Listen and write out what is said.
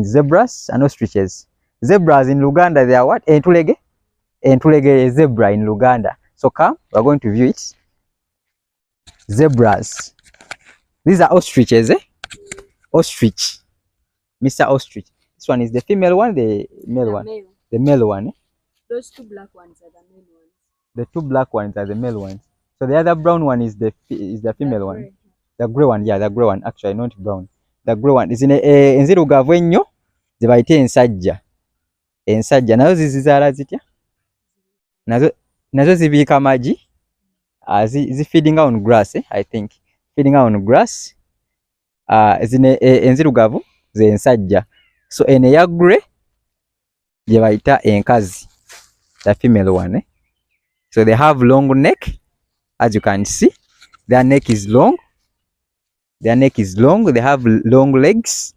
Zebras and ostriches. Zebras in Luganda, they are what? Entulege. Entulege is zebra in Luganda. So come, we're going to view it. Zebras. These are ostriches, eh? Ostrich. Mr. Ostrich. This one is the female one, the male one. Male. The male one. Eh? Those two black ones are the male ones. The two black ones are the male ones. So the other brown one is the female one. The grey one, yeah, the grey one. Actually, not brown. The grey one is in a enzirugavu ennyo zibayite ensajja. Ensajja nazo zizaala zitya? Nazo zibiika amagi. Feeding on grass, eh, I think. Feeding on grass. Zine enzirugavu ze ensajja. So ene ya grey gye bayita enkazi. The female one, eh? So they have long neck, as you can see. Their neck is long. Their neck is long. They have long legs.